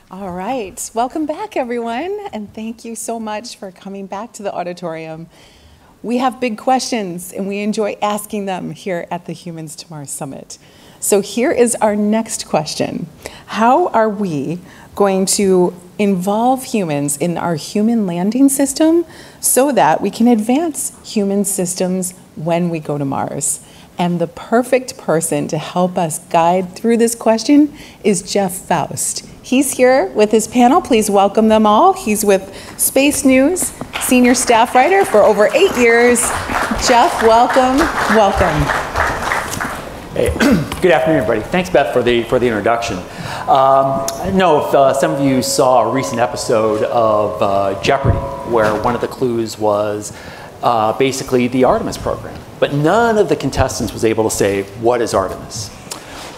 All right, welcome back everyone, and thank you so much for coming back to the auditorium. We have big questions and we enjoy asking them here at the Humans to Mars Summit. So here is our next question. How are we going to involve humans in our human landing system so that we can advance human systems when we go to Mars? And the perfect person to help us guide through this question is Jeff Foust. He's here with his panel. Please welcome them all. He's with Space News, senior staff writer for over 8 years. Jeff, welcome, welcome. Hey, good afternoon, everybody. Thanks, Beth, for the introduction. I don't know if some of you saw a recent episode of Jeopardy, where one of the clues was basically the Artemis program. But none of the contestants was able to say, what is Artemis?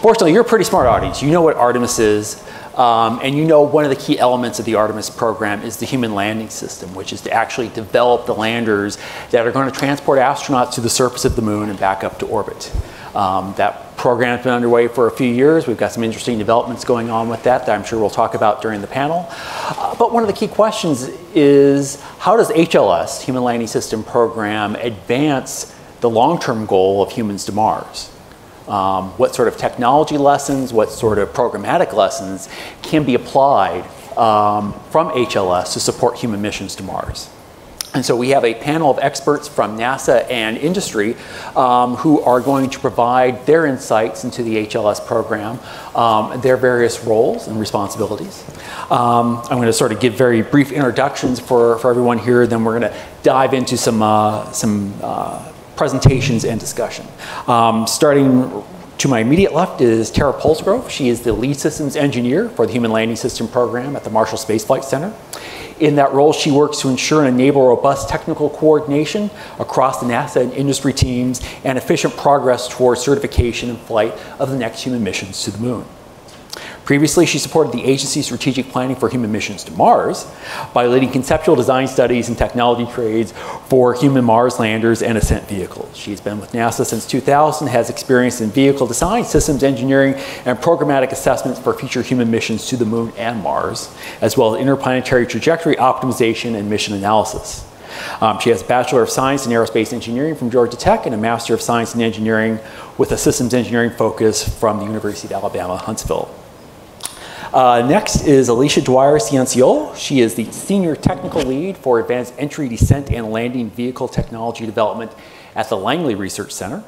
Fortunately, you're a pretty smart audience. You know what Artemis is, and you know one of the key elements of the Artemis program is the human landing system, which is to actually develop the landers that are going to transport astronauts to the surface of the moon and back up to orbit. That program's been underway for a few years. We've got some interesting developments going on with that I'm sure we'll talk about during the panel. But one of the key questions is, how does HLS, Human Landing System Program, advance the long-term goal of humans to Mars? What sort of technology lessons, what sort of programmatic lessons can be applied from HLS to support human missions to Mars? And so we have a panel of experts from NASA and industry who are going to provide their insights into the HLS program, their various roles and responsibilities. I'm going to sort of give very brief introductions for everyone here, then we're going to dive into some presentations and discussion. Starting to my immediate left is Tara Polsgrove. She is the lead systems engineer for the Human Landing System Program at the Marshall Space Flight Center. In that role, she works to ensure and enable robust technical coordination across the NASA and industry teams and efficient progress towards certification and flight of the next human missions to the moon. Previously, she supported the agency's strategic planning for human missions to Mars by leading conceptual design studies and technology trades for human Mars landers and ascent vehicles. She's been with NASA since 2000, has experience in vehicle design, systems engineering, and programmatic assessments for future human missions to the moon and Mars, as well as interplanetary trajectory optimization and mission analysis. She has a Bachelor of Science in Aerospace Engineering from Georgia Tech and a Master of Science in Engineering with a systems engineering focus from the University of Alabama, Huntsville. Next is Alicia Dwyer Cianciolo. She is the Senior Technical Lead for Advanced Entry, Descent, and Landing Vehicle Technology Development at the Langley Research Center.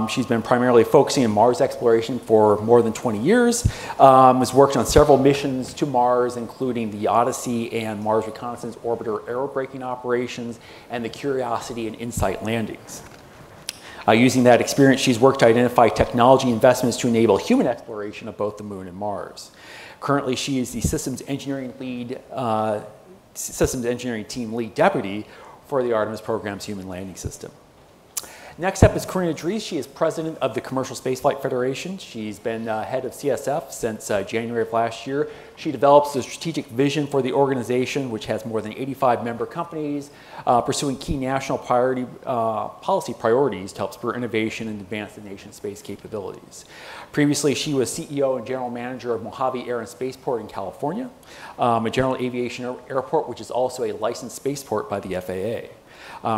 She's been primarily focusing on Mars exploration for more than 20 years, has worked on several missions to Mars, including the Odyssey and Mars Reconnaissance Orbiter aerobraking operations, and the Curiosity and Insight landings. Using that experience, she's worked to identify technology investments to enable human exploration of both the moon and Mars. Currently, she is the systems engineering team lead deputy for the Artemis program's human landing system. Next up is Karina Drees. She is president of the Commercial Spaceflight Federation. She's been head of CSF since January of last year. She develops the strategic vision for the organization, which has more than 85 member companies, pursuing key national policy priorities to help spur innovation and advance the nation's space capabilities. Previously, she was CEO and general manager of Mojave Air and Spaceport in California, a general aviation airport, which is also a licensed spaceport by the FAA.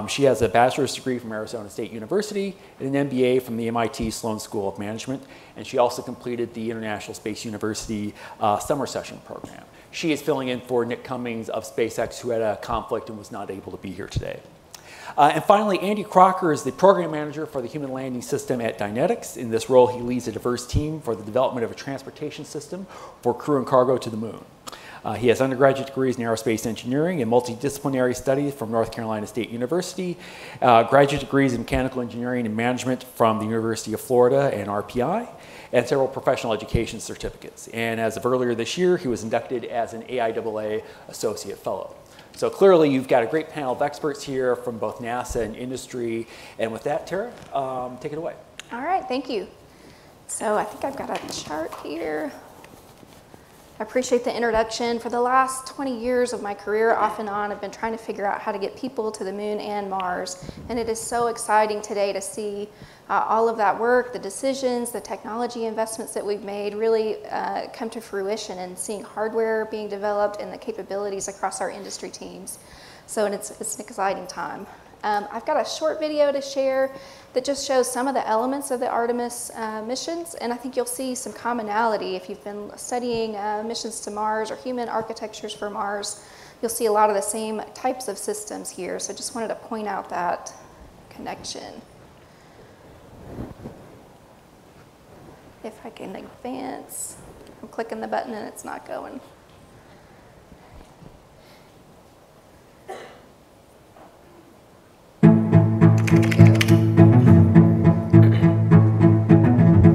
She has a bachelor's degree from Arizona State University and an MBA from the MIT Sloan School of Management, and she also completed the International Space University summer session program. She is filling in for Nick Cummings of SpaceX, who had a conflict and was not able to be here today. And finally, Andy Crocker is the program manager for the Human Landing System at Dynetics. In this role, he leads a diverse team for the development of a transportation system for crew and cargo to the moon. He has undergraduate degrees in aerospace engineering and multidisciplinary studies from North Carolina State University, graduate degrees in mechanical engineering and management from the University of Florida and RPI, and several professional education certificates. And as of earlier this year, he was inducted as an AIAA Associate Fellow. So clearly, you've got a great panel of experts here from both NASA and industry. And with that, Tara, take it away. All right, thank you. So I think I've got a chart here. I appreciate the introduction. For the last 20 years of my career, off and on, I've been trying to figure out how to get people to the moon and Mars. And it is so exciting today to see all of that work, the decisions, the technology investments that we've made really come to fruition, and seeing hardware being developed and the capabilities across our industry teams. So it's an exciting time. I've got a short video to share that just shows some of the elements of the Artemis missions, and I think you'll see some commonality. If you've been studying missions to Mars or human architectures for Mars, you'll see a lot of the same types of systems here. So just wanted to point out that connection. If I can advance, I'm clicking the button and it's not going.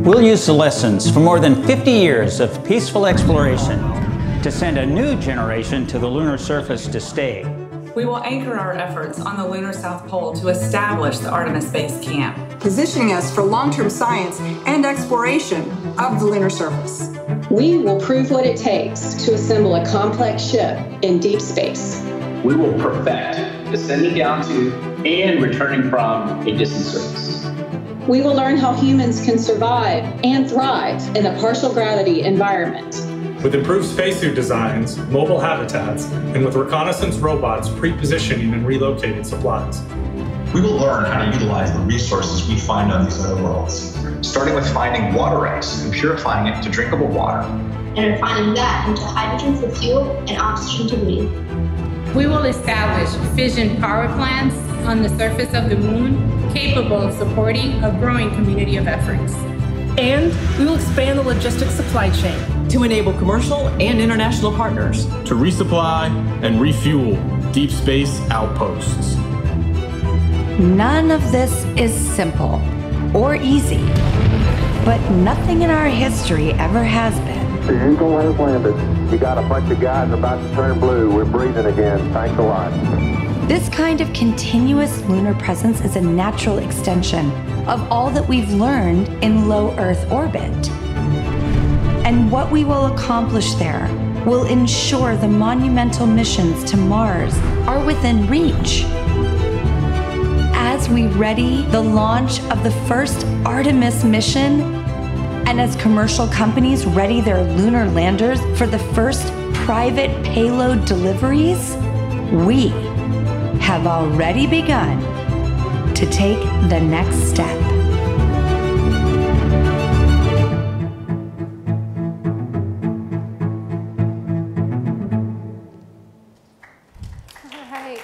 We'll use the lessons from more than 50 years of peaceful exploration to send a new generation to the lunar surface to stay. We will anchor our efforts on the lunar South Pole to establish the Artemis Base Camp, positioning us for long-term science and exploration of the lunar surface. We will prove what it takes to assemble a complex ship in deep space. We will perfect descending down to and returning from a distant surface. We will learn how humans can survive and thrive in a partial gravity environment. With improved spacesuit designs, mobile habitats, and with reconnaissance robots pre-positioning and relocating supplies. We will learn how to utilize the resources we find on these other worlds, starting with finding water ice and purifying it to drinkable water. And refining that into hydrogen for fuel and oxygen to breathe. We will establish fission power plants on the surface of the moon, capable of supporting a growing community of efforts. And we will expand the logistics supply chain to enable commercial and international partners to resupply and refuel deep space outposts. None of this is simple or easy, but nothing in our history ever has been. The Eagle has landed. You got a bunch of guys about to turn blue. We're breathing again. Thanks a lot. This kind of continuous lunar presence is a natural extension of all that we've learned in low Earth orbit. And what we will accomplish there will ensure the monumental missions to Mars are within reach. As we ready the launch of the first Artemis mission, and as commercial companies ready their lunar landers for the first private payload deliveries, we have already begun to take the next step. All right.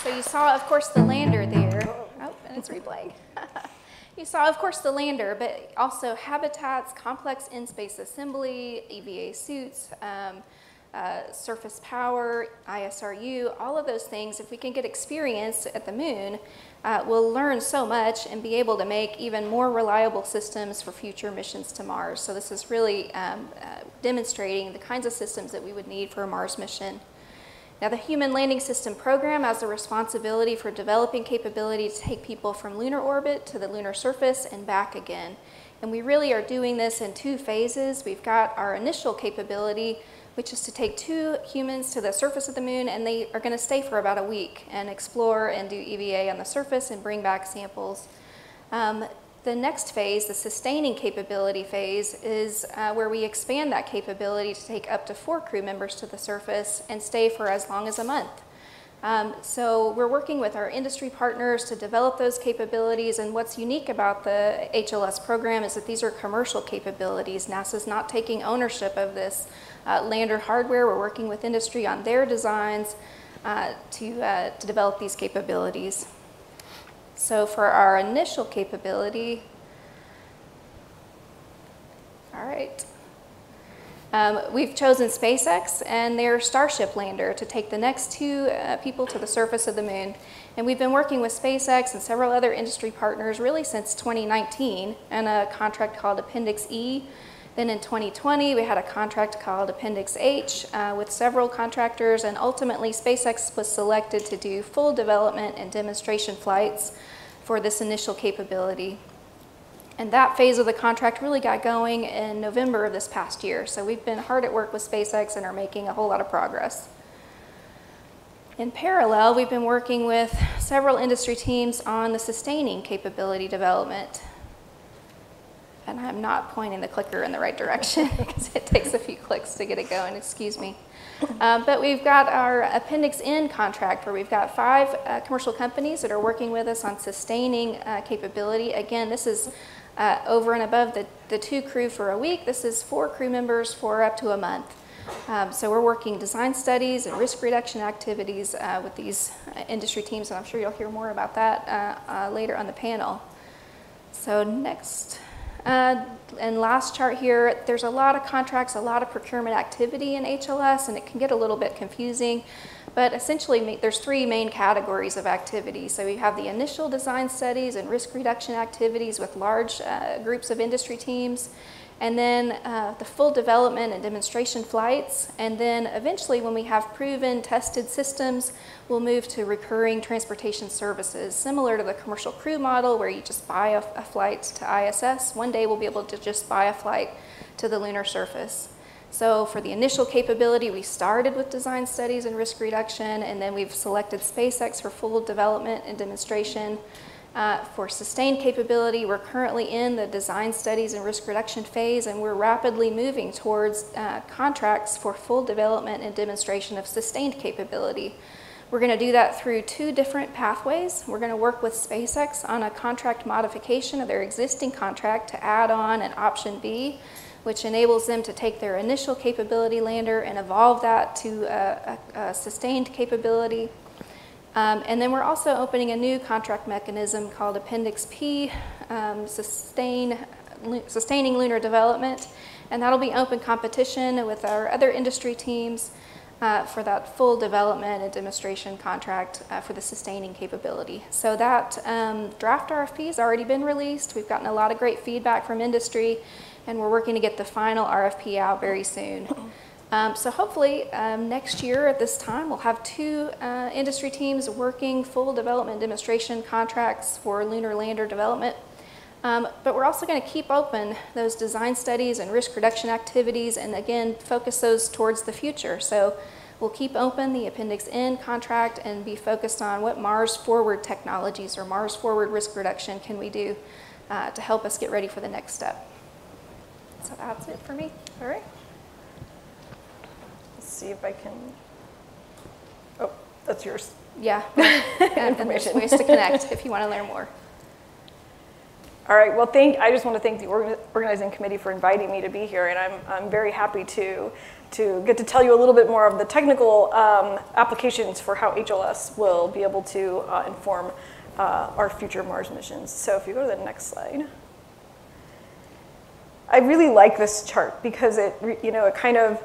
So you saw, of course, the lander there. Oh, and it's replaying. You saw, of course, the lander, but also habitats, complex in-space assembly, EVA suits, surface power, ISRU, all of those things. If we can get experience at the moon, we'll learn so much and be able to make even more reliable systems for future missions to Mars. So this is really demonstrating the kinds of systems that we would need for a Mars mission. Now, the Human Landing System program has the responsibility for developing capability to take people from lunar orbit to the lunar surface and back again. And we really are doing this in two phases. We've got our initial capability, which is to take 2 humans to the surface of the moon, and they are going to stay for about a week and explore and do EVA on the surface and bring back samples. The next phase, the sustaining capability phase, is where we expand that capability to take up to 4 crew members to the surface and stay for as long as a month. So we're working with our industry partners to develop those capabilities, and what's unique about the HLS program is that these are commercial capabilities. NASA's not taking ownership of this lander hardware. We're working with industry on their designs to develop these capabilities. So for our initial capability, all right, we've chosen SpaceX and their Starship lander to take the next 2 people to the surface of the moon. And we've been working with SpaceX and several other industry partners really since 2019 on a contract called Appendix E. Then in 2020, we had a contract called Appendix H with several contractors, and ultimately SpaceX was selected to do full development and demonstration flights for this initial capability. And that phase of the contract really got going in November of this past year. So we've been hard at work with SpaceX and are making a whole lot of progress. In parallel, we've been working with several industry teams on the sustaining capability development. And I'm not pointing the clicker in the right direction because it takes a few clicks to get it going, excuse me. But we've got our Appendix N contract where we've got 5 commercial companies that are working with us on sustaining capability. Again, this is over and above the 2 crew for a week. This is 4 crew members for up to a month. So we're working design studies and risk reduction activities with these industry teams, and I'm sure you'll hear more about that later on the panel. So next. And last chart here, there's a lot of contracts, a lot of procurement activity in HLS, and it can get a little bit confusing. But essentially, there's 3 main categories of activity. So we have the initial design studies and risk reduction activities with large groups of industry teams, and then the full development and demonstration flights. And then eventually, when we have proven, tested systems, we'll move to recurring transportation services, similar to the commercial crew model where you just buy a flight to ISS. One day, we'll be able to just buy a flight to the lunar surface. So for the initial capability, we started with design studies and risk reduction, and then we've selected SpaceX for full development and demonstration. For sustained capability, we're currently in the design studies and risk reduction phase, and we're rapidly moving towards contracts for full development and demonstration of sustained capability. We're going to do that through 2 different pathways. We're going to work with SpaceX on a contract modification of their existing contract to add on an option B, which enables them to take their initial capability lander and evolve that to a sustained capability. And then we're also opening a new contract mechanism called Appendix P, Sustaining Lunar Development, and that'll be open competition with our other industry teams for that full development and demonstration contract for the sustaining capability. So that draft RFP has already been released. We've gotten a lot of great feedback from industry, and we're working to get the final RFP out very soon. So hopefully next year at this time, we'll have 2 industry teams working full development demonstration contracts for lunar lander development. But we're also going to keep open those design studies and risk reduction activities, and again, focus those towards the future. So we'll keep open the Appendix N contract and be focused on what Mars forward technologies or Mars forward risk reduction can we do to help us get ready for the next step. So that's it for me. All right. See if I can, oh, that's yours. Yeah, and there's ways to connect if you want to learn more. All right, well, I just want to thank the organizing committee for inviting me to be here, and I'm very happy to get to tell you a little bit more of the technical applications for how HLS will be able to inform our future Mars missions. So if you go to the next slide. I really like this chart because it kind of,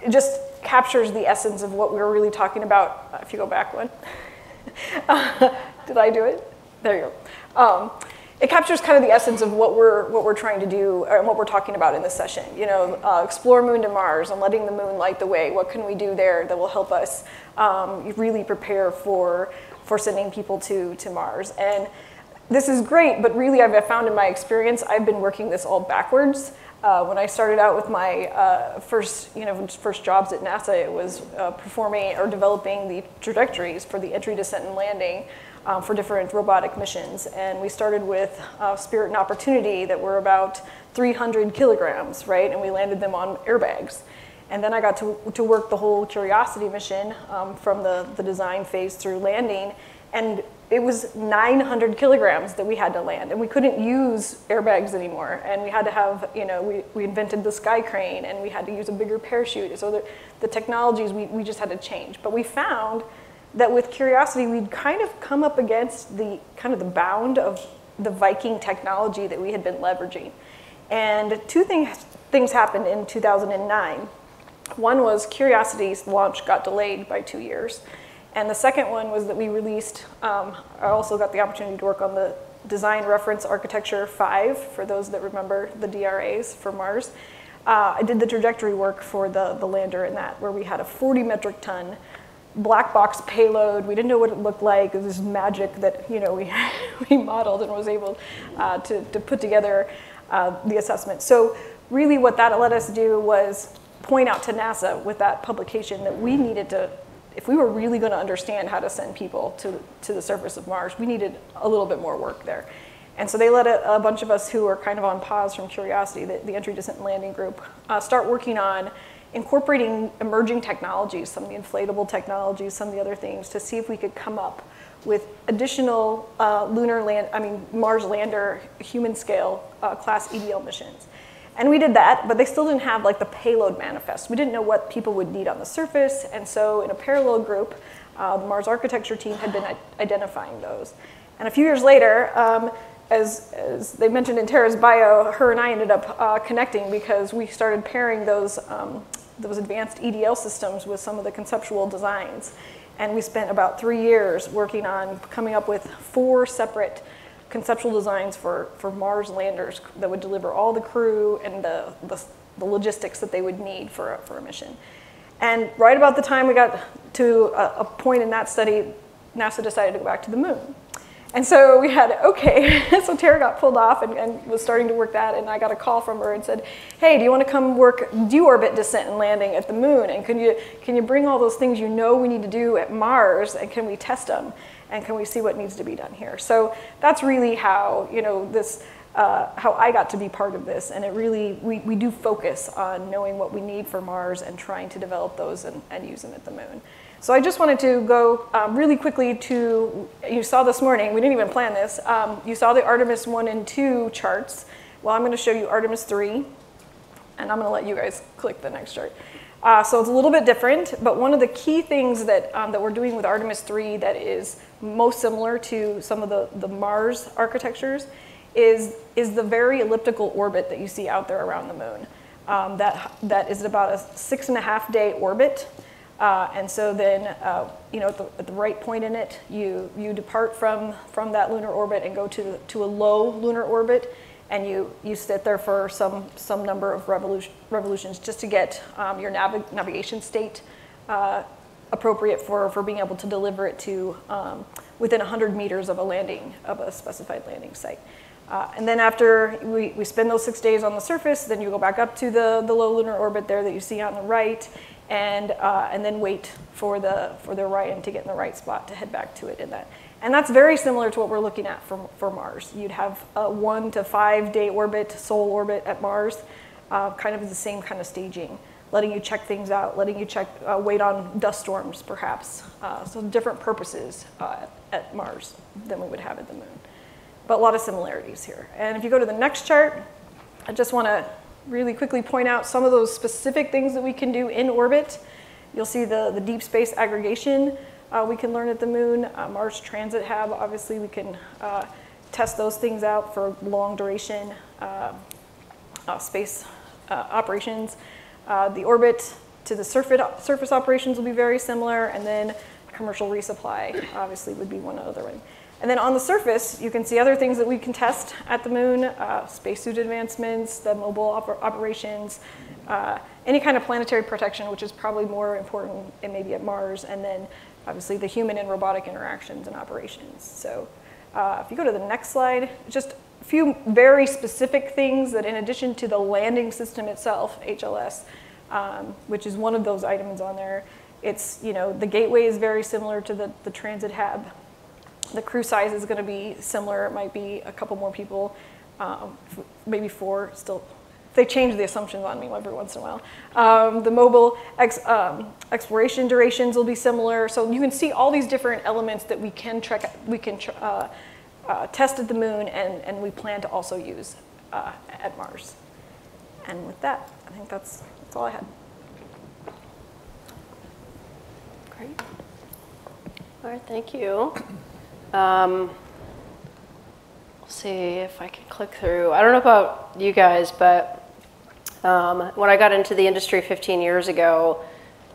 it just captures the essence of what we were really talking about. If you go back one. Did I do it? There you go. It captures kind of the essence of what we're trying to do and what we're talking about in this session. Explore Moon to Mars and letting the moon light the way. What can we do there that will help us really prepare for sending people to Mars? And this is great, but really I've found in my experience, I've been working this all backwards. When I started out with my first jobs at NASA, it was performing or developing the trajectories for the entry, descent, and landing for different robotic missions. And we started with Spirit and Opportunity that were about 300 kilograms, right? And we landed them on airbags. And then I got to work the whole Curiosity mission from the design phase through landing. And it was 900 kilograms that we had to land, and we couldn't use airbags anymore. And we had to have, we invented the sky crane, and we had to use a bigger parachute. So the technologies, we just had to change. But we found that with Curiosity, we'd kind of come up against the bound of the Viking technology that we had been leveraging. And 2 things happened in 2009. One was Curiosity's launch got delayed by 2 years. And the second one was that we released, I also got the opportunity to work on the Design Reference Architecture 5, for those that remember the DRAs for Mars. I did the trajectory work for the lander in that, where we had a 40 metric ton black box payload. We didn't know what it looked like. It was this magic that we modeled and was able to put together the assessment. So really what that let us do was point out to NASA with that publication that we needed to, if we were really going to understand how to send people to the surface of Mars, we needed a little bit more work there. And so they let a bunch of us who were kind of on pause from curiosity, the Entry, Descent, and Landing group, start working on incorporating emerging technologies, some of the inflatable technologies, some of the other things, to see if we could come up with additional Mars lander human scale class EDL missions. And we did that, but they still didn't have like the payload manifest. We didn't know what people would need on the surface, and so in a parallel group, the Mars architecture team had been identifying those. And a few years later, as they mentioned in Tara's bio, her and I ended up connecting because we started pairing those advanced EDL systems with some of the conceptual designs. And we spent about 3 years working on coming up with 4 separate conceptual designs for Mars landers that would deliver all the crew and the logistics that they would need for a mission. And right about the time we got to a point in that study, NASA decided to go back to the moon. And so we had, okay, so Tara got pulled off and was starting to work that, and I got a call from her and said, hey, do you want to come work deorbit descent and landing at the moon? And can you bring all those things we need to do at Mars, and can we test them? And can we see what needs to be done here? So that's really how, how I got to be part of this. And it really, we do focus on knowing what we need for Mars and trying to develop those and use them at the moon. So I just wanted to go really quickly to, you saw this morning, we didn't even plan this, you saw the Artemis 1 and 2 charts. Well, I'm going to show you Artemis 3, and I'm going to let you guys click the next chart. So it's a little bit different, but one of the key things that we're doing with Artemis 3 that is most similar to some of the Mars architectures is the very elliptical orbit that you see out there around the moon. That is about a 6.5 day orbit. And so then, at the right point in it, you depart from that lunar orbit and go to a low lunar orbit, and you sit there for some number of revolutions just to get your navigation state appropriate for being able to deliver it to within 100 meters of a specified landing site. And then after we spend those 6 days on the surface, then you go back up to the low lunar orbit there that you see on the right, and then wait for the Orion to get in the right spot to head back to it in that. And that's very similar to what we're looking at for Mars. You'd have a 1 to 5 day orbit, solar orbit at Mars, kind of the same kind of staging, letting you check things out, letting you wait on dust storms perhaps. So different purposes at Mars than we would have at the moon. But a lot of similarities here. And if you go to the next chart, I just want to really quickly point out some of those specific things that we can do in orbit. You'll see the deep space aggregation we can learn at the moon. Mars Transit Hab, obviously we can test those things out for long duration space operations. The orbit to the surface operations will be very similar, and then commercial resupply obviously would be one other one. And then on the surface, you can see other things that we can test at the moon, spacesuit advancements, the mobile operations, any kind of planetary protection, which is probably more important and maybe at Mars, and then obviously the human and robotic interactions and operations. So if you go to the next slide, just a few very specific things that in addition to the landing system itself, HLS, which is one of those items on there, it's, the gateway is very similar to the transit hab. The crew size is going to be similar. It might be a couple more people, maybe 4 still. They change the assumptions on me every once in a while. The mobile exploration durations will be similar. So you can see all these different elements that we can test at the moon, and we plan to also use at Mars. And with that, I think that's all I had. Great. All right, thank you. We'll see if I can click through. I don't know about you guys, but when I got into the industry 15 years ago,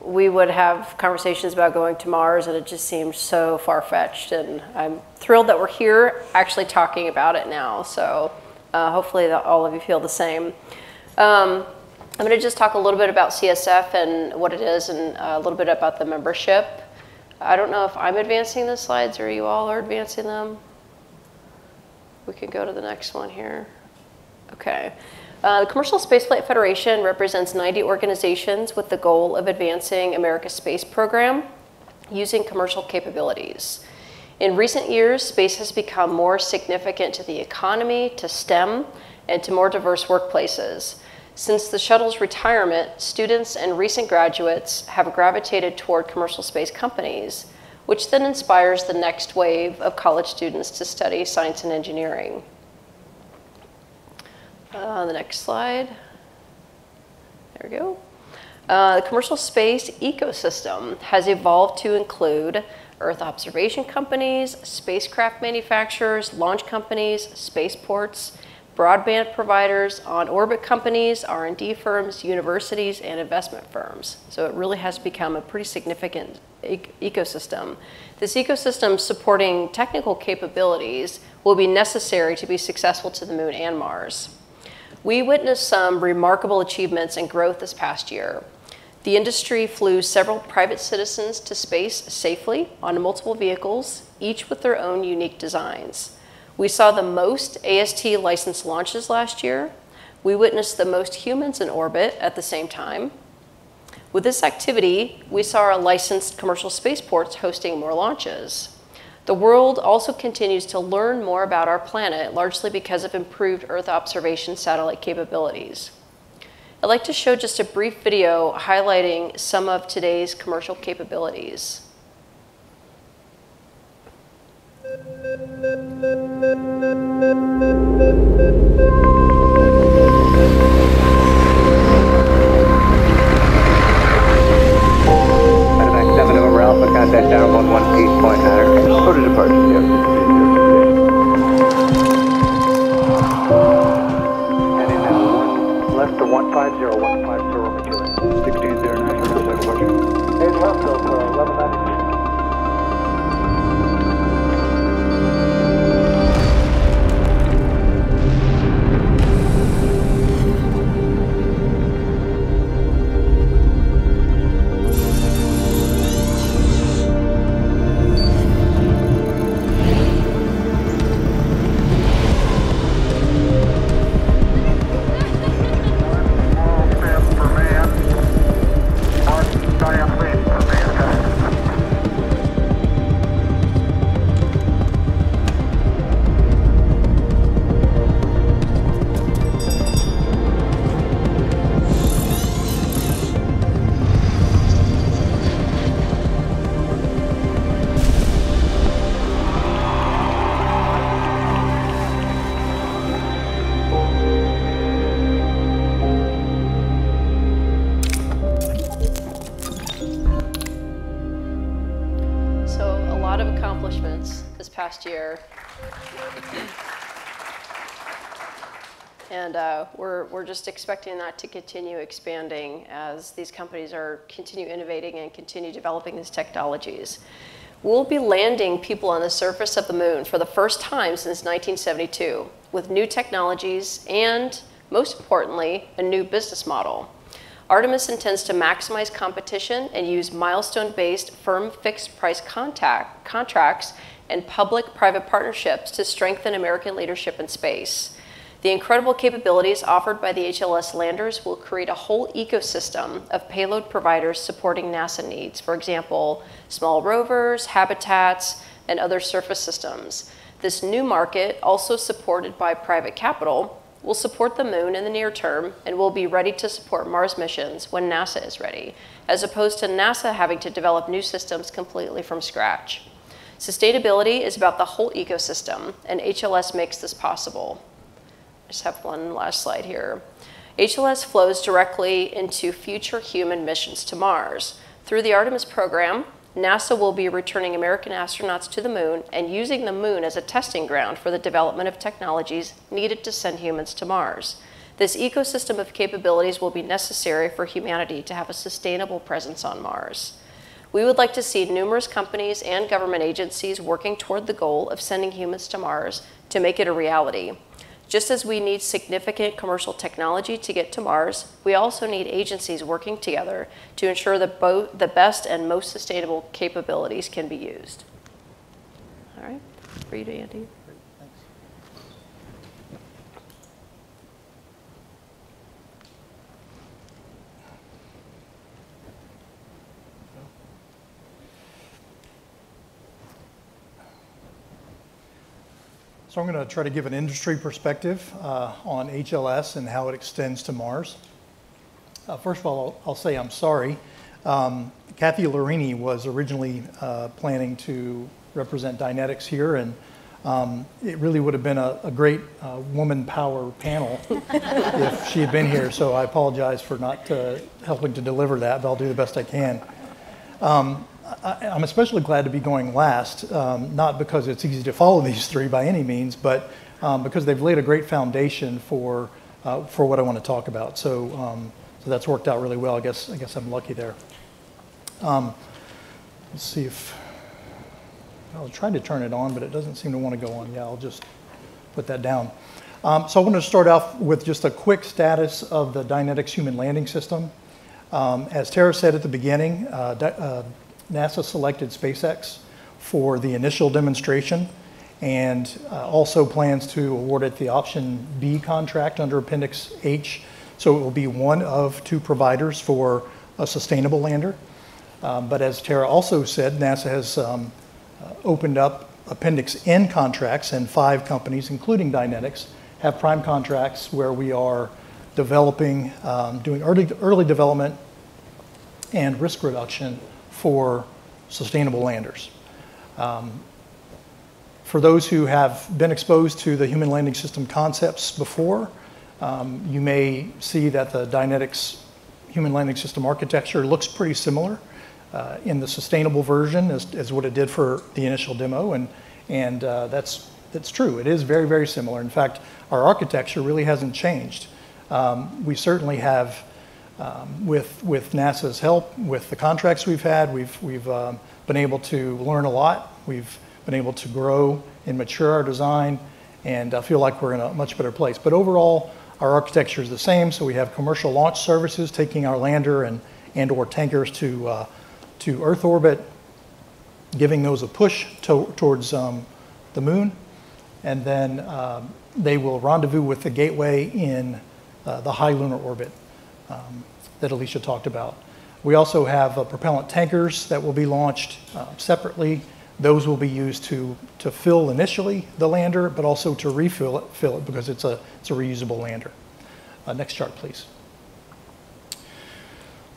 we would have conversations about going to Mars, and it just seemed so far-fetched. And I'm thrilled that we're here actually talking about it now. So hopefully all of you feel the same. I'm going to just talk a little bit about CSF and what it is, and a little bit about the membership. I don't know if I'm advancing the slides or you all are advancing them. We can go to the next one here. Okay. The Commercial Spaceflight Federation represents 90 organizations with the goal of advancing America's space program using commercial capabilities. In recent years, space has become more significant to the economy, to STEM, and to more diverse workplaces. Since the shuttle's retirement, students and recent graduates have gravitated toward commercial space companies, which then inspires the next wave of college students to study science and engineering. The next slide. There we go. The commercial space ecosystem has evolved to include Earth observation companies, spacecraft manufacturers, launch companies, spaceports, broadband providers, on-orbit companies, R&D firms, universities, and investment firms. So it really has become a pretty significant ecosystem. This ecosystem supporting technical capabilities will be necessary to be successful to the Moon and Mars. We witnessed some remarkable achievements and growth this past year. The industry flew several private citizens to space safely on multiple vehicles, each with their own unique designs. We saw the most AST licensed launches last year. We witnessed the most humans in orbit at the same time. With this activity, we saw our licensed commercial spaceports hosting more launches. The world also continues to learn more about our planet, largely because of improved Earth observation satellite capabilities. I'd like to show just a brief video highlighting some of today's commercial capabilities. Medevac 7 over Alpha, contact down 11 East Point Matter. Go to departure, Heading now, left to 150, 150, 16-0, national departure. Head left of 1190. Year. And we're just expecting that to continue expanding as these companies continue innovating and continue developing these technologies. We'll be landing people on the surface of the Moon for the first time since 1972 with new technologies and, most importantly, a new business model. Artemis intends to maximize competition and use milestone-based firm fixed-price contracts and public-private partnerships to strengthen American leadership in space. The incredible capabilities offered by the HLS landers will create a whole ecosystem of payload providers supporting NASA needs, for example, small rovers, habitats, and other surface systems. This new market, also supported by private capital, will support the Moon in the near term and will be ready to support Mars missions when NASA is ready, as opposed to NASA having to develop new systems completely from scratch. Sustainability is about the whole ecosystem, and HLS makes this possible. I just have one last slide here. HLS flows directly into future human missions to Mars. Through the Artemis program, NASA will be returning American astronauts to the Moon and using the Moon as a testing ground for the development of technologies needed to send humans to Mars. This ecosystem of capabilities will be necessary for humanity to have a sustainable presence on Mars. We would like to see numerous companies and government agencies working toward the goal of sending humans to Mars to make it a reality. Just as we need significant commercial technology to get to Mars, we also need agencies working together to ensure that both the best and most sustainable capabilities can be used. All right, for you to Andy. So I'm going to try to give an industry perspective on HLS and how it extends to Mars. First of all, I'll say I'm sorry. Kathy Larini was originally planning to represent Dynetics here, and it really would have been a great woman power panel if she had been here, so I apologize for not helping to deliver that, but I'll do the best I can. I'm especially glad to be going last, not because it's easy to follow these three by any means, but because they've laid a great foundation for what I want to talk about. So that's worked out really well. I guess I'm lucky there. Let's see if I was trying to turn it on, but it doesn't seem to want to go on. Yeah, I'll just put that down. So I want to start off with just a quick status of the Dynetics Human Landing System. As Tara said at the beginning, NASA selected SpaceX for the initial demonstration and also plans to award it the Option B contract under Appendix H. So it will be one of two providers for a sustainable lander. But as Tara also said, NASA has opened up Appendix N contracts, and 5 companies, including Dynetics, have prime contracts where we are developing, doing early development and risk reduction for sustainable landers. For those who have been exposed to the human landing system concepts before, you may see that the Dynetics human landing system architecture looks pretty similar in the sustainable version as what it did for the initial demo, and that's true. It is very, very similar. In fact, our architecture really hasn't changed. We certainly have with NASA's help, with the contracts we've had, we've been able to learn a lot. We've been able to grow and mature our design, and I feel like we're in a much better place. But overall, our architecture is the same. So we have commercial launch services taking our lander and/or tankers to Earth orbit, giving those a push towards the moon, and then they will rendezvous with the gateway in the high lunar orbit that Alicia talked about. We also have propellant tankers that will be launched separately. Those will be used to fill initially the lander, but also to refill it because it's a reusable lander. Next chart, please.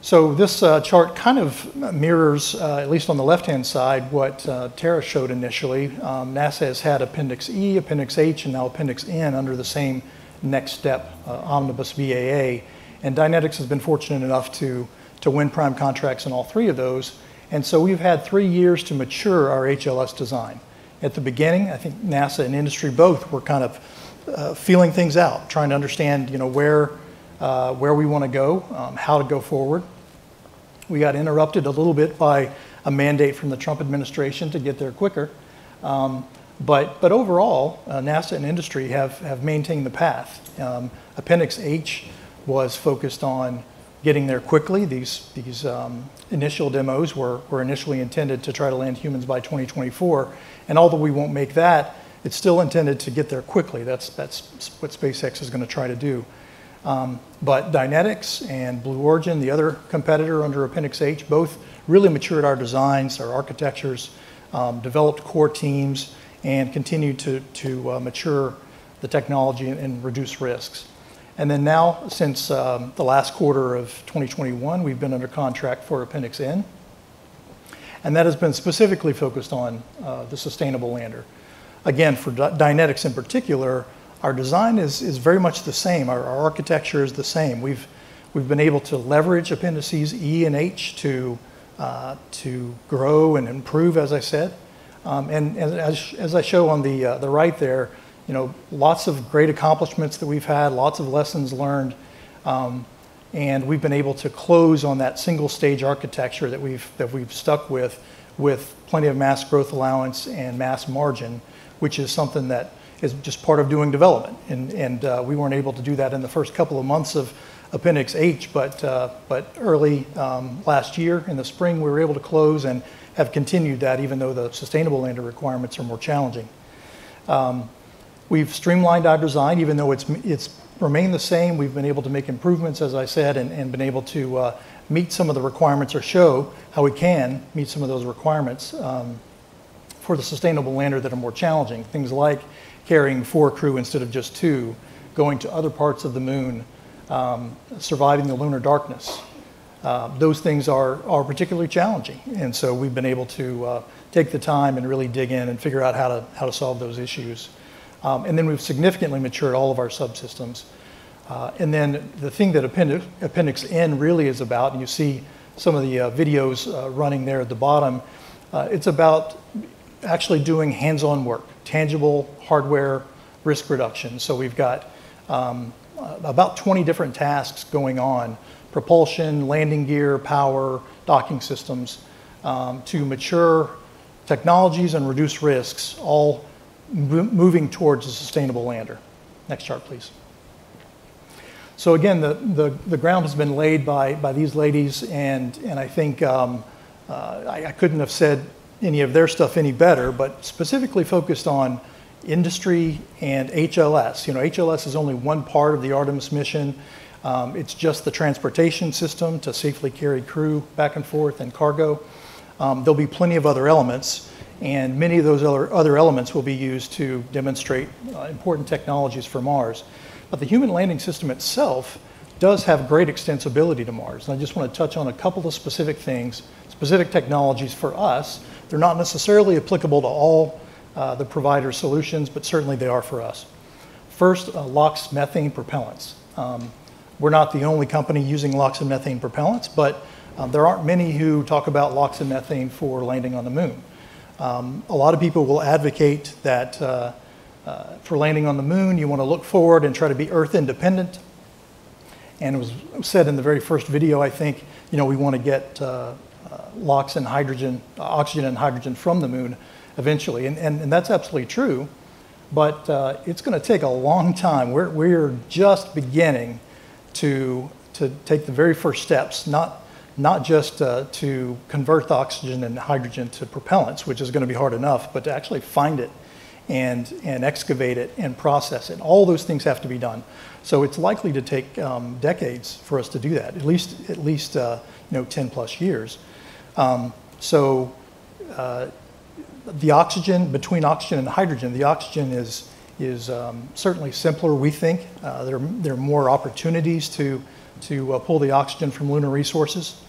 So this chart kind of mirrors, at least on the left-hand side, what Tara showed initially. NASA has had Appendix E, Appendix H, and now Appendix N under the same next step, Omnibus BAA. And Dynetics has been fortunate enough to win prime contracts in all 3 of those. And so we've had 3 years to mature our HLS design. At the beginning, I think NASA and industry both were kind of feeling things out, trying to understand, where we want to go, how to go forward. We got interrupted a little bit by a mandate from the Trump administration to get there quicker. But overall, NASA and industry have maintained the path. Appendix H was focused on getting there quickly. These initial demos were initially intended to try to land humans by 2024. And although we won't make that, it's still intended to get there quickly. That's what SpaceX is going to try to do. But Dynetics and Blue Origin, the other competitor under Appendix H, both really matured our designs, our architectures, developed core teams, and continued to mature the technology and reduce risks. And then now, since the last quarter of 2021, we've been under contract for Appendix N. And that has been specifically focused on the sustainable lander. Again, for Dynetics in particular, our design is very much the same. Our architecture is the same. We've been able to leverage appendices E and H to grow and improve, as I said. And as I show on the right there, lots of great accomplishments that we've had, lots of lessons learned, and we've been able to close on that single stage architecture that we've stuck with plenty of mass growth allowance and mass margin, which is something that is just part of doing development. And we weren't able to do that in the first couple of months of Appendix H, but early last year in the spring, we were able to close and have continued that, even though the sustainable lander requirements are more challenging. We've streamlined our design, even though it's remained the same. We've been able to make improvements, as I said, and been able to meet some of the requirements, or show how we can meet some of those requirements for the sustainable lander that are more challenging. Things like carrying 4 crew instead of just 2, going to other parts of the moon, surviving the lunar darkness. Those things are particularly challenging, and so we've been able to take the time and really dig in and figure out how to solve those issues. And then we've significantly matured all of our subsystems. And then the thing that Appendix N really is about, and you see some of the videos running there at the bottom, it's about actually doing hands-on work, tangible hardware risk reduction. So we've got about 20 different tasks going on: propulsion, landing gear, power, docking systems, to mature technologies and reduce risks, all moving towards a sustainable lander. Next chart, please. So again, the ground has been laid by these ladies, and I think I couldn't have said any of their stuff any better, but specifically focused on industry and HLS. You know, HLS is only one part of the Artemis mission. It's just the transportation system to safely carry crew back and forth and cargo. There'll be plenty of other elements, and many of those other elements will be used to demonstrate important technologies for Mars. But the human landing system itself does have great extensibility to Mars. And I just want to touch on a couple of specific things, specific technologies for us. They're not necessarily applicable to all the provider solutions, but certainly they are for us. First, LOX methane propellants. We're not the only company using LOX and methane propellants, but there aren't many who talk about LOX and methane for landing on the moon. A lot of people will advocate that for landing on the moon, you want to look forward and try to be Earth independent. And it was said in the very first video, I think, you know, we want to get LOX and hydrogen, oxygen and hydrogen from the moon eventually. And that's absolutely true, but it's going to take a long time. We're just beginning to take the very first steps, not just to convert the oxygen and hydrogen to propellants, which is going to be hard enough, but to actually find it and excavate it and process it. All those things have to be done. So it's likely to take decades for us to do that, at least 10 plus years. The oxygen, between oxygen and hydrogen, the oxygen is certainly simpler, we think. There are more opportunities to pull the oxygen from lunar resources,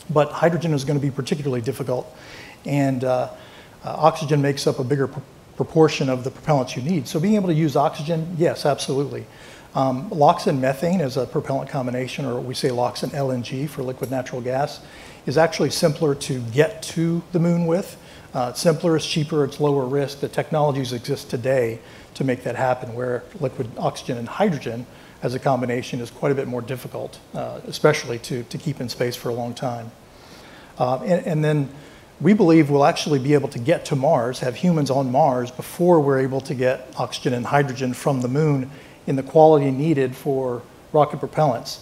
but hydrogen is going to be particularly difficult, and oxygen makes up a bigger proportion of the propellants you need. So being able to use oxygen, yes, absolutely. LOX and methane as a propellant combination, or we say LOX and LNG for liquid natural gas, is actually simpler to get to the moon with. It's simpler, it's cheaper, it's lower risk. The technologies exist today to make that happen, where liquid oxygen and hydrogen as a combination is quite a bit more difficult, especially to keep in space for a long time. And then we believe we'll actually be able to get to Mars, have humans on Mars, before we're able to get oxygen and hydrogen from the moon in the quality needed for rocket propellants.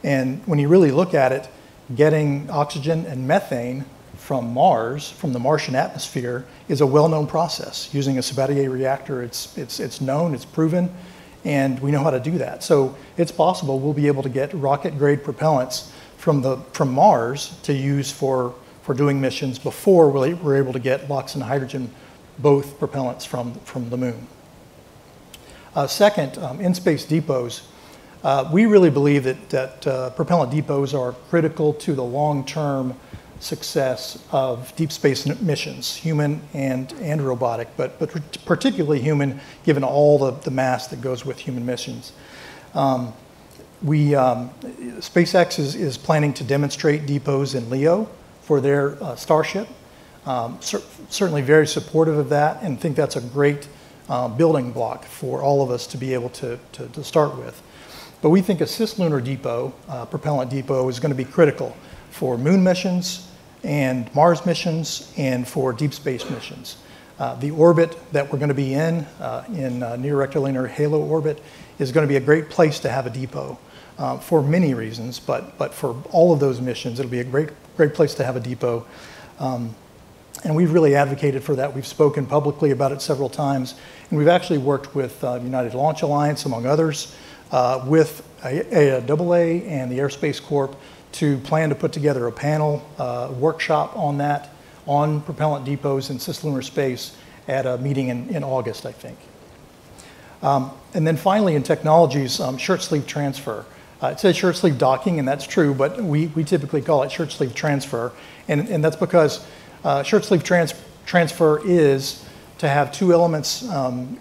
And when you really look at it, getting oxygen and methane from Mars, from the Martian atmosphere, is a well-known process. Using a Sabatier reactor, it's known, it's proven, and we know how to do that. So it's possible we'll be able to get rocket-grade propellants from Mars to use for doing missions before we're able to get LOX and hydrogen, both propellants from the moon. Second, in-space depots. We really believe that propellant depots are critical to the long-term success of deep space missions, human and robotic, but particularly human, given all the mass that goes with human missions. SpaceX is planning to demonstrate depots in LEO for their Starship. Certainly very supportive of that, and think that's a great building block for all of us to be able to start with. But we think a cislunar depot, propellant depot, is going to be critical for moon missions and Mars missions and for deep space missions. The orbit that we're going to be in near rectilinear halo orbit, is going to be a great place to have a depot for many reasons, but for all of those missions, it'll be a great place to have a depot. And we've really advocated for that. We've spoken publicly about it several times, and we've actually worked with United Launch Alliance, among others, with AAA and the Airspace Corp to plan to put together a panel workshop on that, on propellant depots in cislunar space at a meeting in August, I think. And then finally, in technologies, shirt sleeve transfer. It says shirt sleeve docking, and that's true, but we typically call it shirt sleeve transfer. And that's because shirt sleeve transfer is to have two elements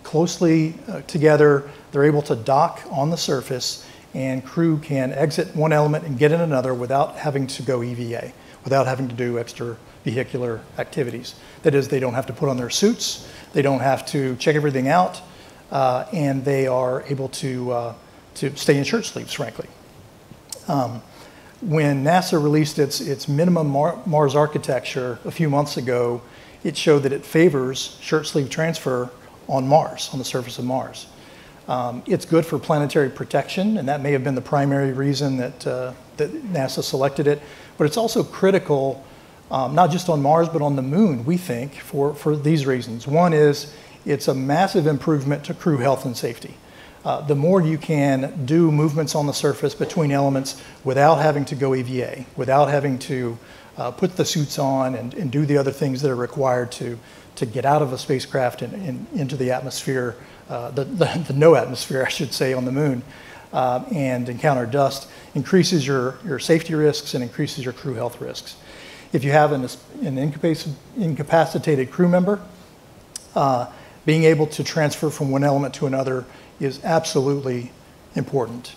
closely together. They're able to dock on the surface, and crew can exit one element and get in another without having to go EVA, without having to do extravehicular activities. That is, they don't have to put on their suits, they don't have to check everything out, and they are able to stay in shirt sleeves, frankly. When NASA released its minimum Mars architecture a few months ago, it showed that it favors shirt sleeve transfer on Mars, on the surface of Mars. It's good for planetary protection, and that may have been the primary reason that NASA selected it, but it's also critical, not just on Mars, but on the Moon, we think, for these reasons. One is it's a massive improvement to crew health and safety. The more you can do movements on the surface between elements without having to go EVA, without having to put the suits on and do the other things that are required to get out of a spacecraft and into the atmosphere, the no atmosphere, I should say, on the Moon, and encounter dust, increases your safety risks and increases your crew health risks. If you have an incapacitated crew member, being able to transfer from one element to another is absolutely important.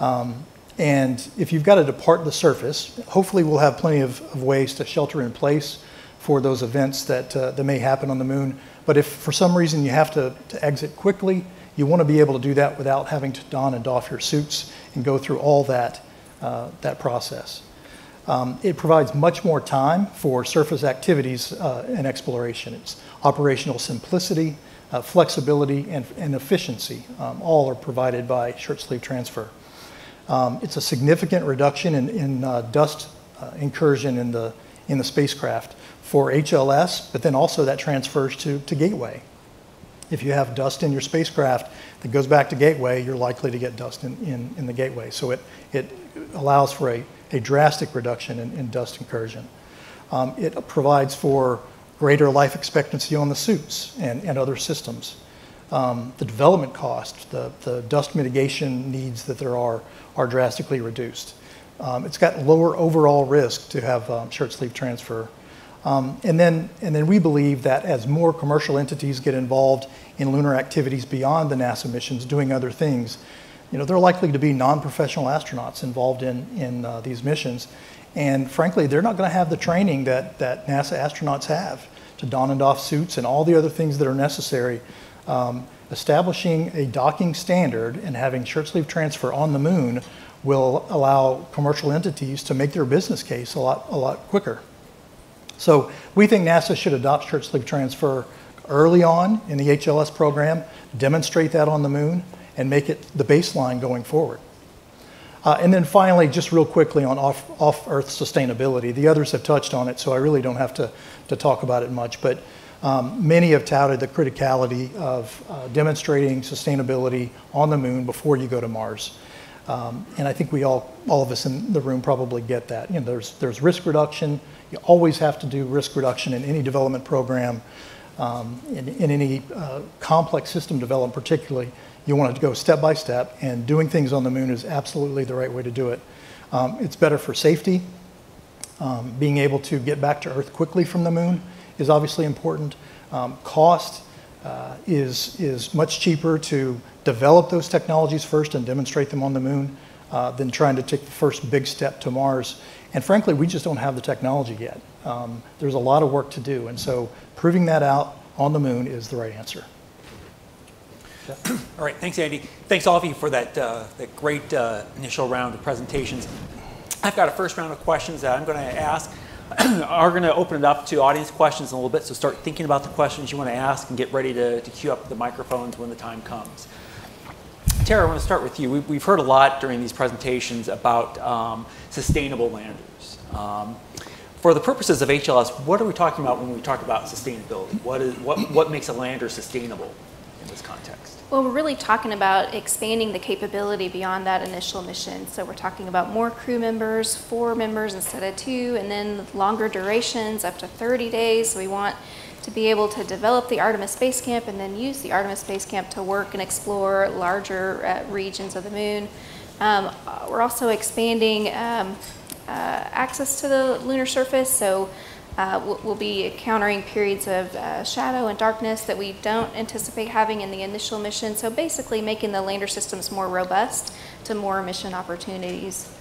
And if you've got to depart the surface, hopefully we'll have plenty of ways to shelter in place for those events that may happen on the Moon. But if for some reason you have to exit quickly, you want to be able to do that without having to don and doff your suits and go through all that process. It provides much more time for surface activities and exploration. It's operational simplicity, flexibility, and efficiency. All are provided by shirt sleeve transfer. It's a significant reduction in dust incursion in the spacecraft for HLS, but then also that transfers to Gateway. If you have dust in your spacecraft that goes back to Gateway, you're likely to get dust in the Gateway. So it allows for a drastic reduction in dust incursion. It provides for greater life expectancy on the suits and other systems. The development cost, the dust mitigation needs that there are drastically reduced. It's got lower overall risk to have shirt sleeve transfer. And then we believe that as more commercial entities get involved in lunar activities beyond the NASA missions, doing other things, there are likely to be non-professional astronauts involved in these missions. And frankly, they're not going to have the training that NASA astronauts have to don and doff suits and all the other things that are necessary. Establishing a docking standard and having shirt sleeve transfer on the Moon will allow commercial entities to make their business case a lot quicker. So we think NASA should adopt shirt sleeve transfer early on in the HLS program, demonstrate that on the Moon, and make it the baseline going forward. And then finally, just real quickly on off-Earth sustainability. The others have touched on it, so I really don't have to talk about it much, but many have touted the criticality of demonstrating sustainability on the Moon before you go to Mars. And I think all of us in the room probably get that. There's risk reduction. You always have to do risk reduction in any development program, in any complex system development particularly. You want to go step by step, and doing things on the Moon is absolutely the right way to do it. It's better for safety. Being able to get back to Earth quickly from the Moon is obviously important. Cost is much cheaper to develop those technologies first and demonstrate them on the Moon than trying to take the first big step to Mars. And frankly, we just don't have the technology yet. There's a lot of work to do, and so proving that out on the Moon is the right answer. All right, thanks, Andy. Thanks all of you for that great initial round of presentations. I've got a first round of questions that I'm going to ask. are going to open it up to audience questions in a little bit, so start thinking about the questions you want to ask and get ready to queue up the microphones when the time comes. Tara, I want to start with you. We've heard a lot during these presentations about sustainable landers. For the purposes of HLS, what are we talking about when we talk about sustainability? What makes a lander sustainable in this context? Well, we're really talking about expanding the capability beyond that initial mission. So we're talking about more crew members, 4 members instead of 2, and then longer durations, up to 30 days. So we want to be able to develop the Artemis Space Camp and then use the Artemis Space Camp to work and explore larger regions of the moon. We're also expanding access to the lunar surface. So we'll be encountering periods of shadow and darkness that we don't anticipate having in the initial mission. So basically making the lander systems more robust to more mission opportunities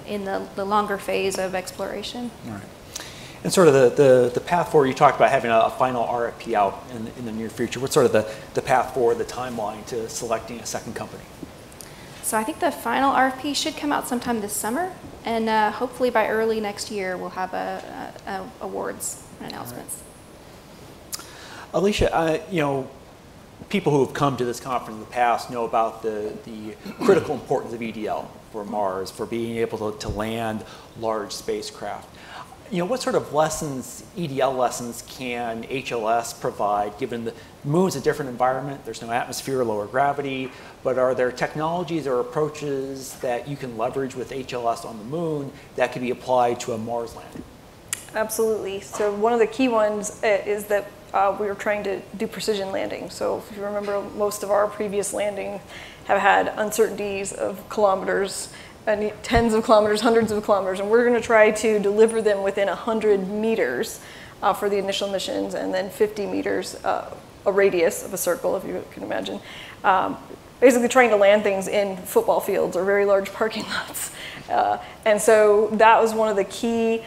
in the longer phase of exploration. All right. And sort of the path forward, you talked about having a final RFP out in the near future. What's sort of the path forward, the timeline to selecting a second company? So I think the final RFP should come out sometime this summer, and hopefully by early next year we'll have awards and announcements. Right. Alicia, you know, people who have come to this conference in the past know about the critical importance of EDL for Mars, for being able to land large spacecraft. You know, what sort of lessons, EDL lessons, can HLS provide, given the moon's a different environment, there's no atmosphere, lower gravity, but are there technologies or approaches that you can leverage with HLS on the moon that can be applied to a Mars landing? Absolutely. So one of the key ones is that we were trying to do precision landing. So if you remember, most of our previous landings have had uncertainties of kilometers, and tens of kilometers, hundreds of kilometers, and we're going to try to deliver them within 100 meters for the initial missions, and then 50 meters, a radius of a circle, if you can imagine. Basically trying to land things in football fields or very large parking lots. And so that was one of the key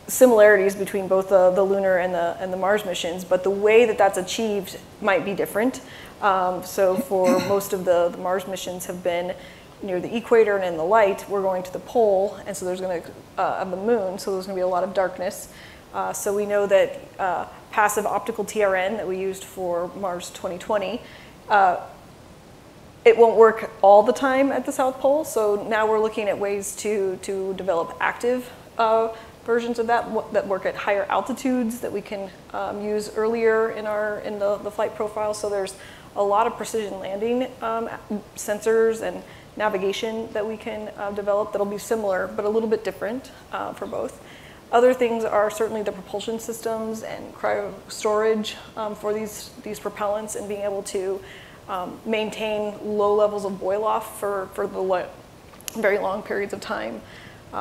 similarities between both the lunar and the Mars missions, but the way that that's achieved might be different. So for most of the Mars missions have been near the equator and in the light. We're going to the pole, and so there's going to of the moon, so there's going to be a lot of darkness. So we know that passive optical TRN that we used for Mars 2020, it won't work all the time at the South Pole. So now we're looking at ways to develop active versions of that work at higher altitudes that we can use earlier in the flight profile. So there's a lot of precision landing sensors and navigation that we can develop that'll be similar but a little bit different for both. Other things are certainly the propulsion systems and cryo storage for these propellants, and being able to maintain low levels of boil off for the very long periods of time.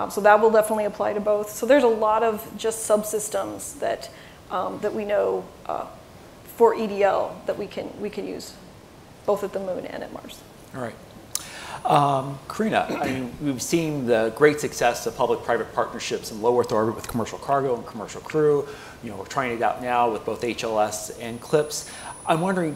So that will definitely apply to both. So there's a lot of just subsystems that we know for EDL that we can use both at the moon and at Mars. All right. Karina, I mean, we've seen the great success of public-private partnerships in low Earth orbit with commercial cargo and commercial crew. You know, we're trying it out now with both HLS and CLIPS. I'm wondering,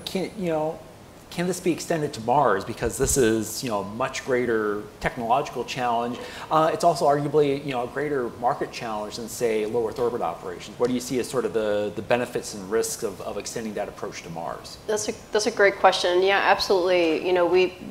can this be extended to Mars? Because this is, a much greater technological challenge. It's also arguably, a greater market challenge than, say, low Earth orbit operations. What do you see as sort of the benefits and risks of extending that approach to Mars? That's a great question. Yeah, absolutely.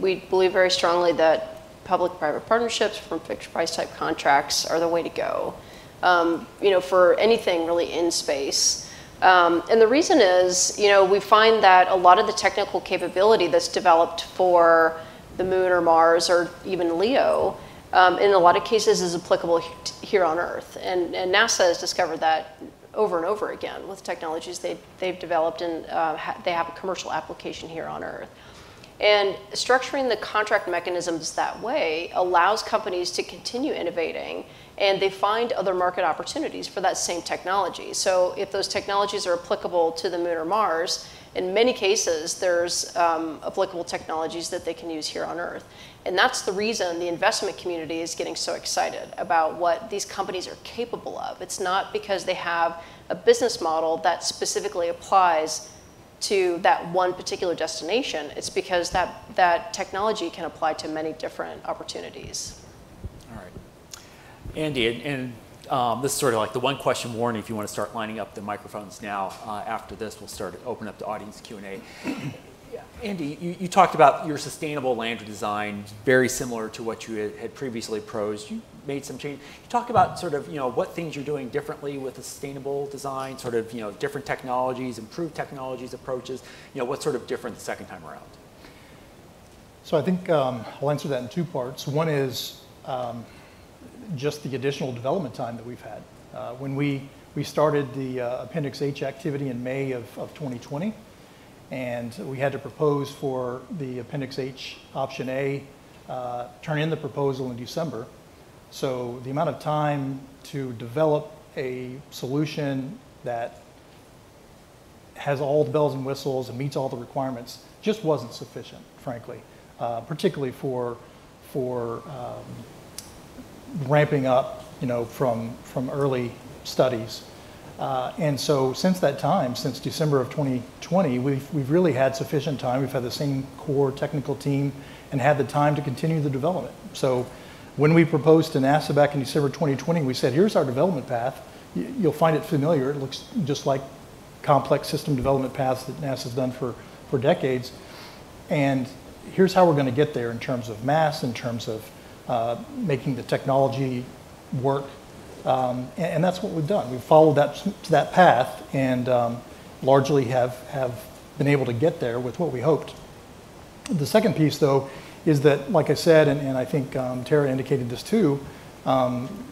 We believe very strongly that public-private partnerships from fixed price type contracts are the way to go. For anything really in space. And the reason is, we find that a lot of the technical capability that's developed for the moon or Mars or even LEO, in a lot of cases is applicable here on Earth. And NASA has discovered that over and over again with technologies they've developed, and they have a commercial application here on Earth. And structuring the contract mechanisms that way allows companies to continue innovating, and they find other market opportunities for that same technology. So if those technologies are applicable to the moon or Mars, in many cases there's applicable technologies that they can use here on Earth. And that's the reason the investment community is getting so excited about what these companies are capable of. It's not because they have a business model that specifically applies to that one particular destination. It's because that technology can apply to many different opportunities. All right. Andy, and this is sort of like the one question warning if you want to start lining up the microphones now. After this, we'll start to open up the audience Q&A. Andy, you talked about your sustainable lander design, very similar to what you had previously proposed. You made some change. You talk about sort of, what things you're doing differently with the sustainable design, sort of, different technologies, improved technologies, approaches, what's sort of different the second time around? So I think I'll answer that in two parts. One is just the additional development time that we've had. When we started the Appendix H activity in May of 2020, and we had to propose for the Appendix H Option A, turn in the proposal in December. So the amount of time to develop a solution that has all the bells and whistles and meets all the requirements just wasn't sufficient, frankly, particularly for ramping up, from early studies. And so since that time, since December of 2020, we've really had sufficient time. We've had the same core technical team and had the time to continue the development. So when we proposed to NASA back in December 2020, we said, here's our development path. You'll find it familiar. It looks just like complex system development paths that NASA's done for decades. And here's how we're going to get there in terms of mass, in terms of making the technology work. And that's what we've done. We've followed that path and largely have been able to get there with what we hoped. The second piece, though, is that, like I said, and I think Tara indicated this too,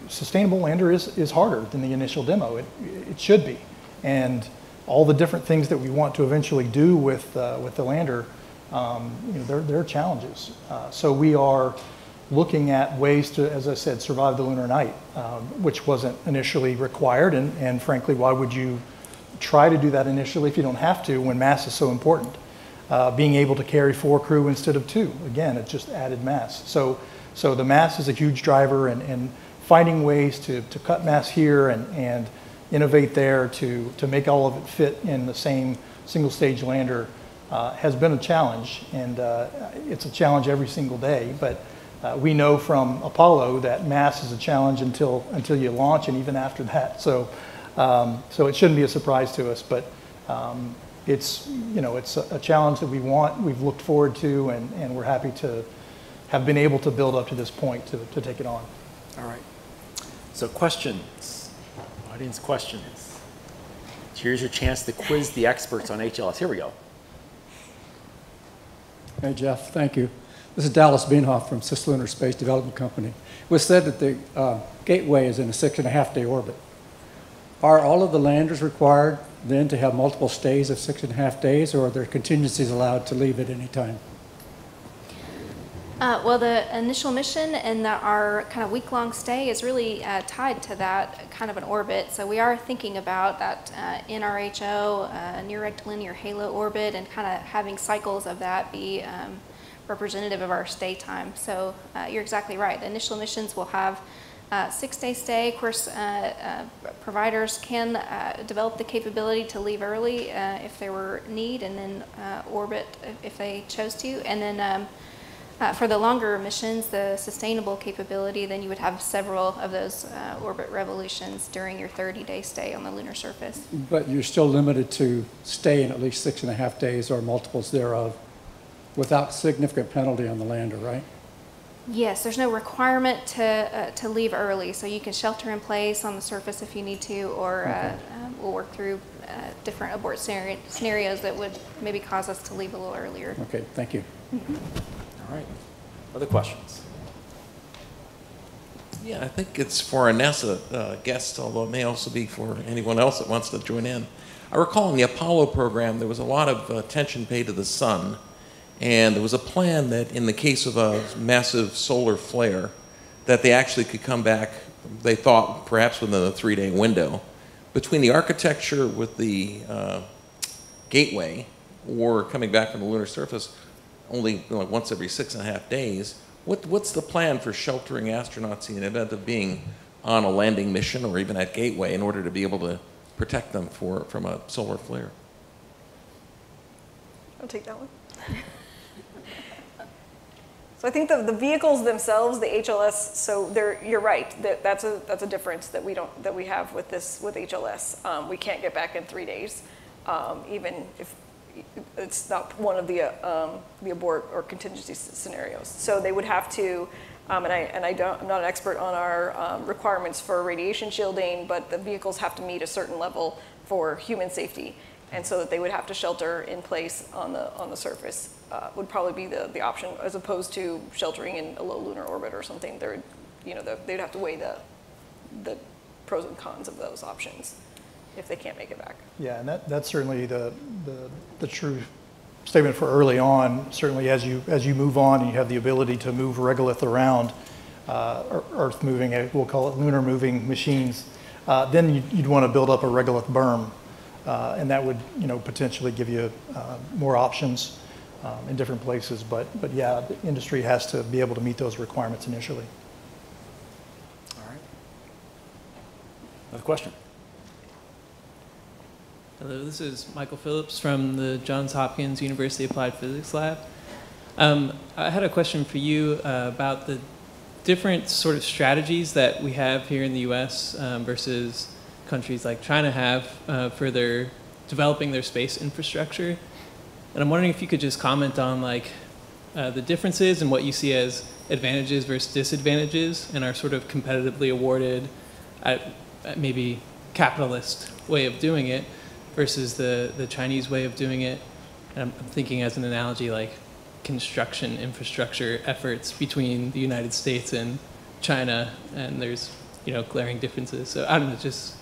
sustainable lander is harder than the initial demo. It should be. And all the different things that we want to eventually do with the lander, there are challenges. So we are looking at ways to, as I said, survive the lunar night, which wasn't initially required. And frankly, why would you try to do that initially if you don't have to when mass is so important? Being able to carry 4 crew instead of 2, again, it just added mass. So the mass is a huge driver, and finding ways to cut mass here and innovate there to make all of it fit in the same single stage lander has been a challenge. And it's a challenge every single day. But we know from Apollo that mass is a challenge until you launch, and even after that. So it shouldn't be a surprise to us, but it's a challenge that we've looked forward to, and we're happy to have been able to build up to this point to take it on. All right. So questions, audience questions. Here's your chance to quiz the experts on HLS. Here we go. Hey Jeff, thank you. This is Dallas Beanhoff from Cislunar Space Development Company. It was said that the Gateway is in a 6.5-day orbit. Are all of the landers required then to have multiple stays of 6.5 days, or are there contingencies allowed to leave at any time? Well, the initial mission and our kind of week-long stay is really tied to that kind of an orbit. So we are thinking about that NRHO, near rectilinear halo orbit, and kind of having cycles of that be representative of our stay time. So you're exactly right. The initial missions will have 6-day stay. Of course, providers can develop the capability to leave early if there were need, and then orbit if they chose to. And then for the longer missions, the sustainable capability, then you would have several of those orbit revolutions during your 30-day stay on the lunar surface. But you're still limited to staying at least 6.5 days or multiples thereof without significant penalty on the lander, right? Yes, there's no requirement to leave early, so you can shelter in place on the surface if you need to, or we'll work through different abort scenarios that would maybe cause us to leave a little earlier. Okay, thank you. Mm-hmm. All right, other questions? Yeah, I think it's for a NASA guest, although it may also be for anyone else that wants to join in. I recall in the Apollo program, there was a lot of attention paid to the sun. And there was a plan that in the case of a massive solar flare, that they actually could come back, they thought, perhaps within a 3-day window. Between the architecture with the Gateway or coming back from the lunar surface only once every 6.5 days, what's the plan for sheltering astronauts in the event of being on a landing mission or even at Gateway in order to be able to protect them from a solar flare? I'll take that one. So So I think the vehicles themselves, the HLS, so you're right. That's a difference that we have with HLS. We can't get back in 3 days, even if it's not one of the abort or contingency scenarios. So they would have to, I'm not an expert on our requirements for radiation shielding, but the vehicles have to meet a certain level for human safety, and so that they would have to shelter in place on the surface. Would probably be the option, as opposed to sheltering in a low lunar orbit or something. They'd have to weigh the pros and cons of those options if they can't make it back. Yeah, and that's certainly the true statement for early on. Certainly, as you move on and you have the ability to move regolith around, Earth moving, we'll call it lunar moving machines, then you'd want to build up a regolith berm, and that would potentially give you more options in different places. But yeah, the industry has to be able to meet those requirements initially. All right. Another question. Hello, this is Michael Phillips from the Johns Hopkins University Applied Physics Lab. I had a question for you about the different sort of strategies that we have here in the U.S. Versus countries like China have for their developing their space infrastructure. And I'm wondering if you could just comment on the differences and what you see as advantages versus disadvantages in our sort of competitively awarded, maybe capitalist way of doing it versus the Chinese way of doing it. And I'm thinking as an analogy like construction infrastructure efforts between the United States and China, and there's glaring differences. So I don't know, just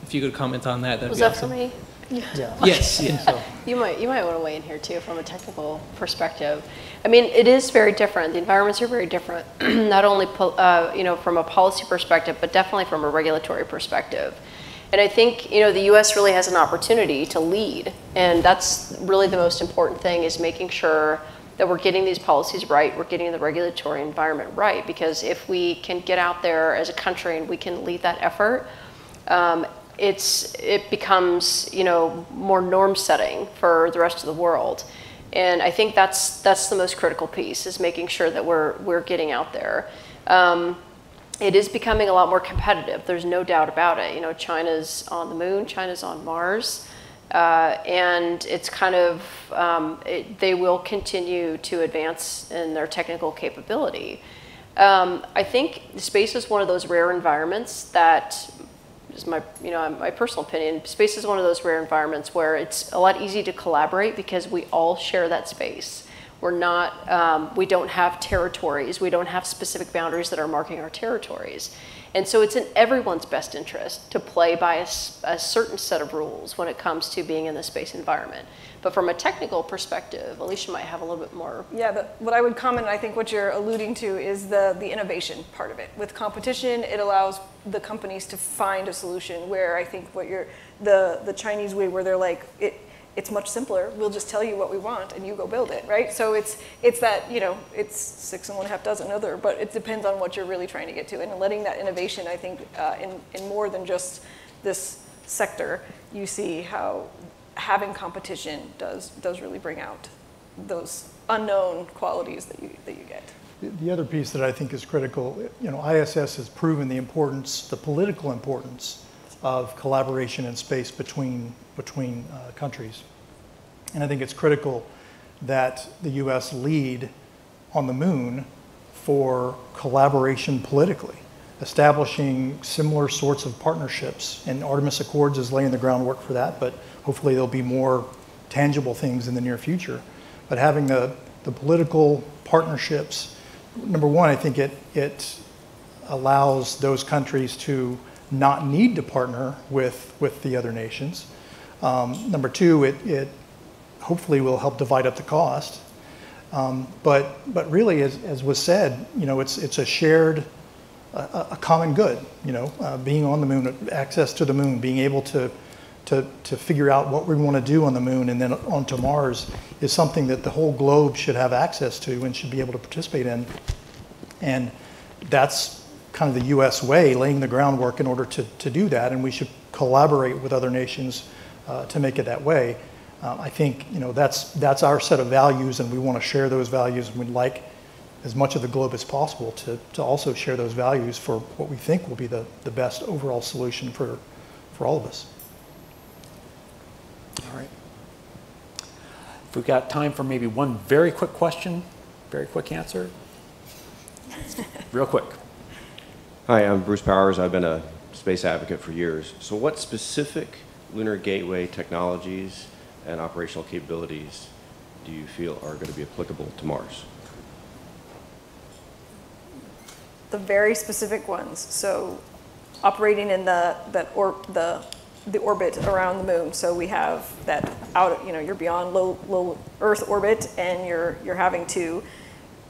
if you could comment on that, that'd be awesome. Was that for me? Yeah. Yes. Yeah. So. You might want to weigh in here too from a technical perspective. I mean, it is very different. The environments are very different, not only from a policy perspective, but definitely from a regulatory perspective. And I think the U.S. really has an opportunity to lead, and that's really the most important thing, is making sure that we're getting these policies right, we're getting the regulatory environment right. Because if we can get out there as a country and we can lead that effort, it becomes more norm setting for the rest of the world. And I think that's the most critical piece, is making sure that we're getting out there. It is becoming a lot more competitive. There's no doubt about it. China's on the moon, China's on Mars, and it's kind of they will continue to advance in their technical capability. I think space is one of those rare environments that is my personal opinion. Space is one of those rare environments where it's a lot easier to collaborate because we all share that space. We're not, we don't have territories. We don't have specific boundaries that are marking our territories. And so it's in everyone's best interest to play by a certain set of rules when it comes to being in the space environment. But from a technical perspective, Alicia might have a little bit more. Yeah, what I would comment, I think what you're alluding to, is the innovation part of it. With competition, it allows the companies to find a solution, where I think the Chinese way, where they're like, it's much simpler. We'll just tell you what we want and you go build it, right? So it's that, it's 6 1/2 dozen other, but it depends on what you're really trying to get to. And letting that innovation, I think, in more than just this sector, you see how having competition does really bring out those unknown qualities that you get. The other piece that I think is critical, ISS has proven the importance, the political importance of collaboration in space between countries. And I think it's critical that the U.S. lead on the moon for collaboration politically, establishing similar sorts of partnerships. And Artemis Accords is laying the groundwork for that, but hopefully there'll be more tangible things in the near future. But having the political partnerships, number one, I think it allows those countries to not need to partner with the other nations. Number two, it hopefully will help divide up the cost. But really, as was said, it's a shared, a common good. Being on the moon, access to the moon, being able to figure out what we want to do on the moon and then onto Mars is something that the whole globe should have access to and should be able to participate in. And that's kind of the U.S. way, laying the groundwork in order to do that, and we should collaborate with other nations to make it that way. I think that's our set of values, and we want to share those values, and we'd like as much of the globe as possible to also share those values for what we think will be the best overall solution for all of us. All right. If we've got time for maybe one very quick question, very quick answer. Real quick. Hi, I'm Bruce Powers. I've been a space advocate for years. So what specific lunar gateway technologies and operational capabilities do you feel are going to be applicable to Mars? The very specific ones. So operating in the orbit around the moon. So we have that out, you're beyond low Earth orbit, and you're having to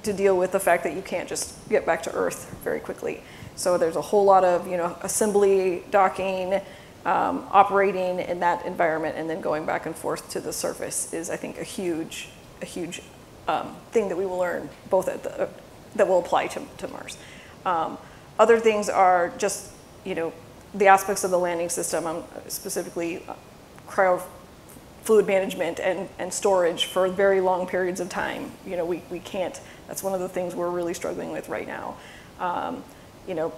deal with the fact that you can't just get back to Earth very quickly. So there's a whole lot of assembly, docking, operating in that environment, and then going back and forth to the surface is, I think, a huge thing that we will learn both that will apply to Mars. Other things are just the aspects of the landing system, specifically cryo fluid management and storage for very long periods of time. We can't. That's one of the things we're really struggling with right now.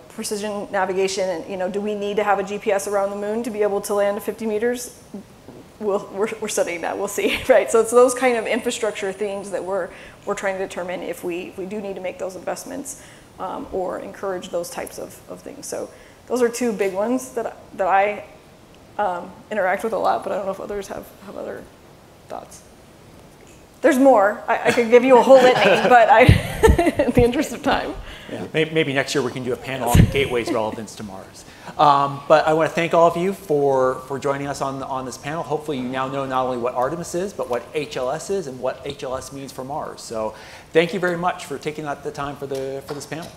Precision navigation, and do we need to have a GPS around the moon to be able to land 50 meters? We're studying that. We'll see, right? So it's those kind of infrastructure things that we're trying to determine if we do need to make those investments or encourage those types of things. So those are two big ones that I interact with a lot, but I don't know if others have other thoughts. There's more. I could give you a whole litany, but in the interest of time. Yeah, maybe next year we can do a panel on the gateway's relevance to Mars. But I want to thank all of you for joining us on this panel. Hopefully you now know not only what Artemis is, but what HLS is and what HLS means for Mars. So thank you very much for taking the time for this panel.